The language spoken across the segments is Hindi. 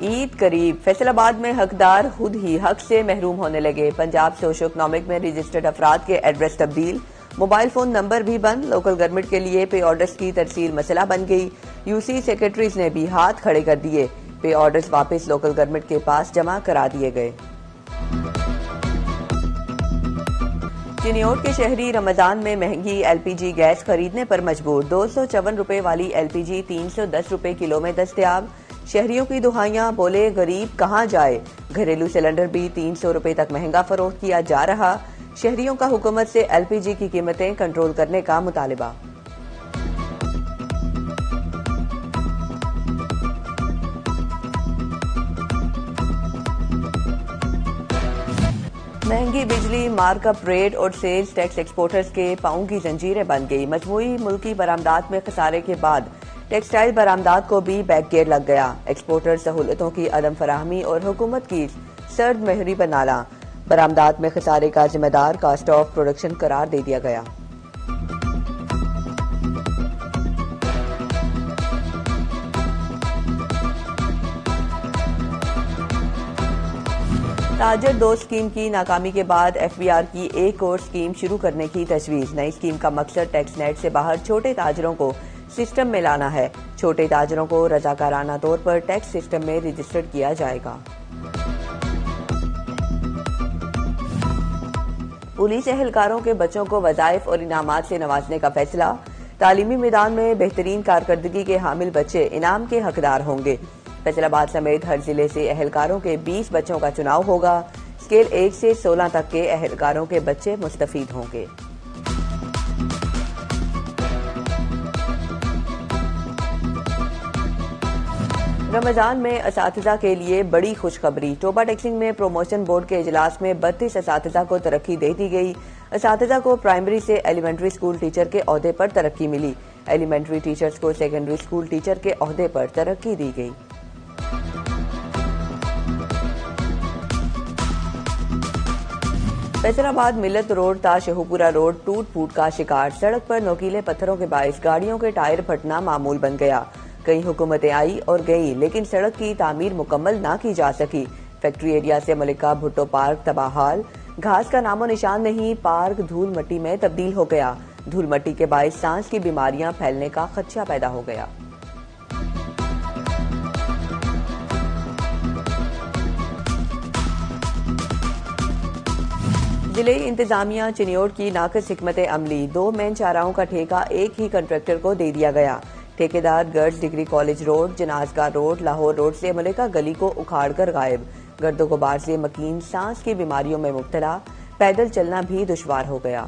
ईद करीब, फैसलाबाद में हकदार खुद ही हक से महरूम होने लगे। पंजाब सोशो इकनॉमिक में रजिस्टर्ड अफराद के एड्रेस तब्दील, मोबाइल फोन नंबर भी बंद। लोकल गवर्नमेंट के लिए पे ऑर्डर्स की तरसील मसला बन गई। यूसी सेक्रेटरीज ने भी हाथ खड़े कर दिए। पे ऑर्डर्स वापस लोकल गवर्नमेंट के पास जमा करा दिए गए। चिन्योट के शहरी रमजान में महंगी एलपीजी गैस खरीदने पर मजबूर। 254 रुपए वाली एलपीजी 310 रुपए किलो में दस्तयाब। शहरियों की दुहाइयां, बोले गरीब कहां जाए। घरेलू सिलेंडर भी 300 रुपए तक महंगा फरोख्त किया जा रहा। शहरियों का हुकूमत से एलपीजी की कीमतें कंट्रोल करने का मुतालिबा। महंगी बिजली, मार्कअप रेट और सेल्स टैक्स एक्सपोर्टर्स के पाँव की जंजीरें बन गई। मजमूई मुल्की बरामदात में खसारे के बाद टेक्सटाइल बरामदात को भी बैक गेयर लग गया। एक्सपोर्टर सहूलतों की अदम फराहमी और हुकूमत की सर्द महरी पर नाला। बरामदात में खसारे का जिम्मेदार कास्ट ऑफ प्रोडक्शन करार दे दिया गया। ताजर दो स्कीम की नाकामी के बाद एफबीआर की एक और स्कीम शुरू करने की तजवीज। नई स्कीम का मकसद टैक्स नेट से बाहर छोटे ताजरों को सिस्टम में लाना है। छोटे ताजरों को रजाकाराना तौर पर टैक्स सिस्टम में रजिस्टर्ड किया जाएगा। पुलिस एहलकारों के बच्चों को वज़ाइफ और इनामात से नवाजने का फैसला। तालीमी मैदान में बेहतरीन कारकर्दगी के हामिल बच्चे इनाम के हकदार होंगे। फैसलाबाद समेत हर जिले से एहलकारों के 20 बच्चों का चुनाव होगा। स्केल 1 से 16 तक के एहलकारों के बच्चे मुस्तफीद होंगे। रमजान में असातिज़ा के लिए बड़ी खुशखबरी। टोबा टेक्सिंग में प्रोमोशन बोर्ड के इजलास में 32 असातिज़ा को तरक्की दे दी गई। असातिज़ा को प्राइमरी से एलिमेंट्री स्कूल टीचर के ओहदे पर तरक्की मिली। एलिमेंट्री टीचर्स को सेकेंडरी स्कूल टीचर के ओहदे पर तरक्की दी गई। फैसलाबाद मिलत रोड ताशहुपुरा रोड टूट फूट का शिकार। सड़क पर नोकीले पत्थरों के बायस गाड़ियों के टायर फटना मामूल बन गया। कई हुकूमतें आई और गई, लेकिन सड़क की तामीर मुकम्मल ना की जा सकी। फैक्ट्री एरिया से मलिका भुट्टो पार्क तबाहाल। घास का नामो निशान नहीं। पार्क धूल मट्टी में तब्दील हो गया। धूल मट्टी के बायस सांस की बीमारियां फैलने का खदशा पैदा हो गया। जिले इंतजामिया चिन्योट की नाकस हिकमत अमली। 2 मेन चाराओं का ठेका एक ही कंट्रैक्टर को दे दिया गया। ठेकेदार girls degree college road, Janazgah road, Lahore road से मलिका गली को उखाड़कर गायब। गर्दो गुबार से मकीन सांस की बीमारियों में मुब्तला। पैदल चलना भी दुश्वार हो गया।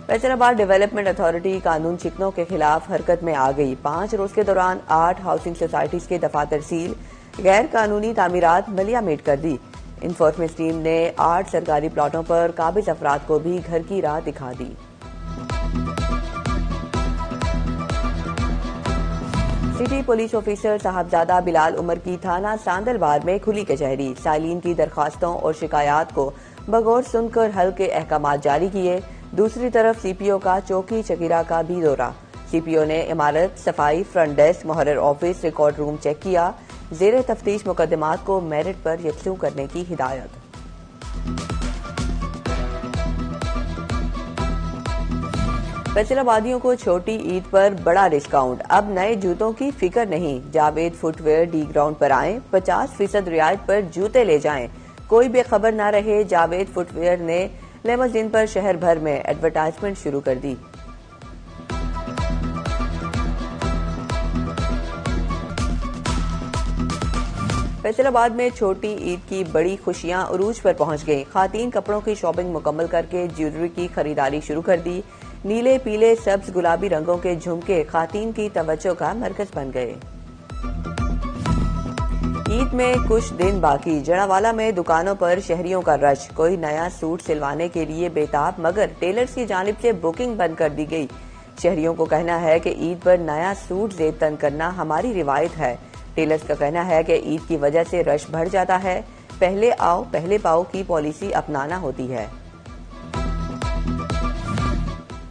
फैसलाबाद डेवलपमेंट अथॉरिटी कानून चिकनों के खिलाफ हरकत में आ गई। 5 रोज के दौरान 8 हाउसिंग सोसाइटीज के दफातर सील। गैर कानूनी तामीरात मलिया मेट कर दी। इन्फोर्समेंट टीम ने 8 सरकारी प्लाटों पर काबिज अफराद को भी घर की राह दिखा दी। City police officer Sahibzada Bilal Umar की थाना सांदलबार में खुली कचहरी। साइलिन की दरखास्तों और शिकायत को बगौर सुनकर हल के अहकाम जारी किए। दूसरी तरफ सीपीओ का चौकी चकीरा का भी दौरा। सीपीओ ने इमारत, सफाई, फ्रंट डेस्क, मुहर्रर ऑफिस, रिकॉर्ड रूम चेक किया। जेर तफ्तीश मुकदमात को मेरिट पर यकसू करने की हिदायत। फैसलाबादियों को छोटी ईद पर बड़ा डिस्काउंट। अब नए जूतों की फिक्र नहीं। जावेद फुटवेयर डी ग्राउंड पर आएं। 50% रियायत पर जूते ले जाएं। कोई बेखबर न रहे। जावेद फुटवेयर ने लेमोजिन पर शहर भर में एडवर्टाइजमेंट शुरू कर दी। फैसलाबाद में छोटी ईद की बड़ी खुशियां उरूज पर पहुंच गईं। खातीन कपड़ों की शॉपिंग मुकम्मल करके ज्वेलरी की खरीदारी शुरू कर दी। नीले, पीले, सब्ज, गुलाबी रंगों के झुमके खातीन की तवज्जो का मरकज बन गए। ईद में कुछ दिन बाकी। जड़ावाला में दुकानों पर शहरियों का रश। कोई नया सूट सिलवाने के लिए बेताब, मगर टेलर्स की जानिब से बुकिंग बंद कर दी गई। शहरियों को कहना है कि ईद पर नया सूट जेब तन करना हमारी रिवायत है। टेलर्स का कहना है कि ईद की वजह से रश बढ़ जाता है। पहले आओ पहले पाओ की पॉलिसी अपनाना होती है।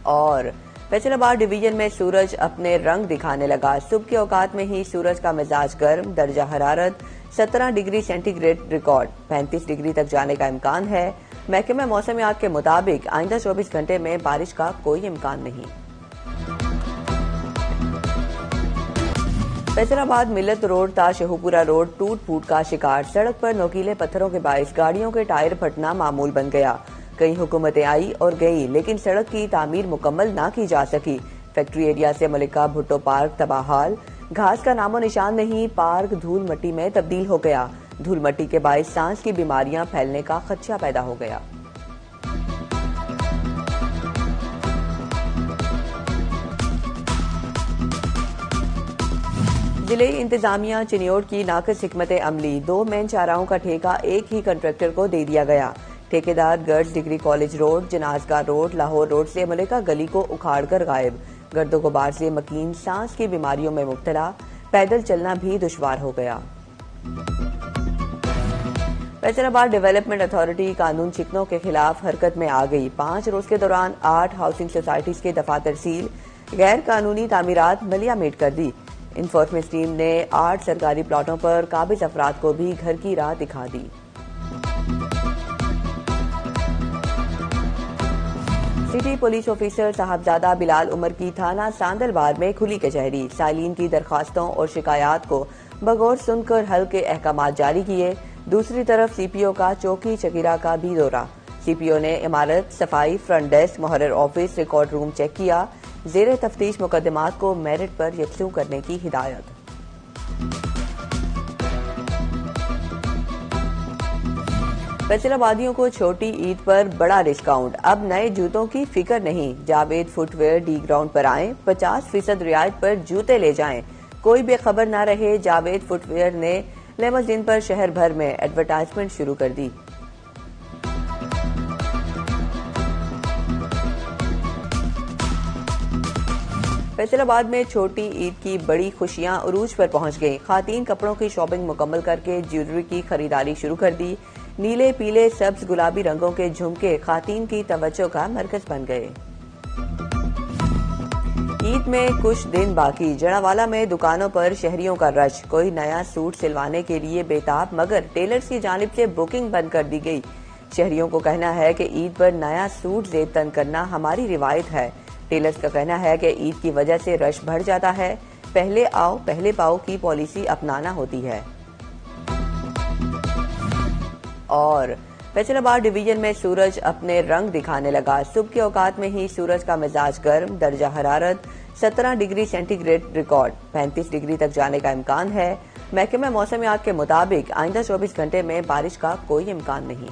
और फैसलाबाद डिवीजन में सूरज अपने रंग दिखाने लगा। सुबह के औकात में ही सूरज का मिजाज गर्म, दर्जा हरारत 17 डिग्री सेंटीग्रेड रिकॉर्ड, 35 डिग्री तक जाने का इम्कान है। महकमा मौसमियात के मुताबिक आइंदा 24 घंटे में बारिश का कोई इम्कान नहीं। फैसलाबाद मिल्लत रोड ता शेहूपुरा रोड टूट फूट का शिकार। सड़क पर नोकीले पत्थरों के बाइस गाड़ियों के टायर फटना मामूल बन गया। कई हुकूमतें आई और गई, लेकिन सड़क की तामीर मुकम्मल ना की जा सकी। फैक्ट्री एरिया से मलिका भुट्टो पार्क तबाहाल, घास का नामो निशान नहीं। पार्क धूल मट्टी में तब्दील हो गया। धूल मट्टी के बाइस सांस की बीमारियां फैलने का खदशा पैदा हो गया। जिले इंतजामिया चिन्योट की नाकस हिकमत अमली। 2 मेन चाराओं का ठेका एक ही कंट्रैक्टर को दे दिया गया। ठेकेदार girls degree college road, Janazgah road, Lahore road से मलिका गली को उखाड़कर गायब। गर्दो गुबार से मकीन सांस की बीमारियों में मुब्तला, पैदल चलना भी दुश्वार हो गया। फैसलाबाद डेवलपमेंट अथॉरिटी कानून चिकनों के खिलाफ हरकत में आ गई। 5 रोज के दौरान 8 हाउसिंग सोसाइटीज के दफातर सील, गैर कानूनी तामीरात मलियामेट कर दी। इन्फोर्समेंट टीम ने 8 सरकारी प्लाटों पर काबिज अफराद को भी घर की राह दिखा दी। City police officer Sahibzada Bilal Umar की थाना सांदलबार में खुली कचहरी। साइलिन की दरखास्तों और शिकायत को बगौर सुनकर हल के अहकाम जारी किए। दूसरी तरफ सीपीओ का चौकी चकीरा का भी दौरा। सीपीओ ने इमारत, सफाई, फ्रंट डेस्क, मुहर्रर ऑफिस, रिकॉर्ड रूम चेक किया। जेर तफ्तीश मुकदमात को मेरिट पर यकसू करने की हिदायत। फैसलाबादियों को छोटी ईद पर बड़ा डिस्काउंट। अब नए जूतों की फिक्र नहीं। जावेद फुटवेयर डी ग्राउंड पर आएं, 50% रियायत पर जूते ले जाएं। कोई बेखबर न रहे। जावेद फुटवेयर ने लेमजिन पर शहर भर में एडवर्टाइजमेंट शुरू कर दी। फैसलाबाद में छोटी ईद की बड़ी खुशियां उरूज पर पहुंच गईं। खातीन कपड़ों की शॉपिंग मुकम्मल करके ज्वेलरी की खरीदारी शुरू कर दी। नीले, पीले, सब्ज, गुलाबी रंगों के झुमके खातीन की तवज्जो का मरकज बन गए। ईद में कुछ दिन बाकी। जड़ावाला में दुकानों पर शहरियों का रश। कोई नया सूट सिलवाने के लिए बेताब, मगर टेलर्स की जानिब से बुकिंग बंद कर दी गई। शहरियों को कहना है कि ईद पर नया सूट जेब तन करना हमारी रिवायत है। टेलर्स का कहना है कि ईद की वजह से रश बढ़ जाता है। पहले आओ पहले पाओ की पॉलिसी अपनाना होती है। और फैसलाबाद डिवीजन में सूरज अपने रंग दिखाने लगा। सुबह के औकात में ही सूरज का मिजाज गर्म, दर्जा हरारत 17 डिग्री सेंटीग्रेड रिकॉर्ड, 35 डिग्री तक जाने का इम्कान है। महकमा मौसमियात के मुताबिक आइंदा 24 घंटे में बारिश का कोई इम्कान नहीं।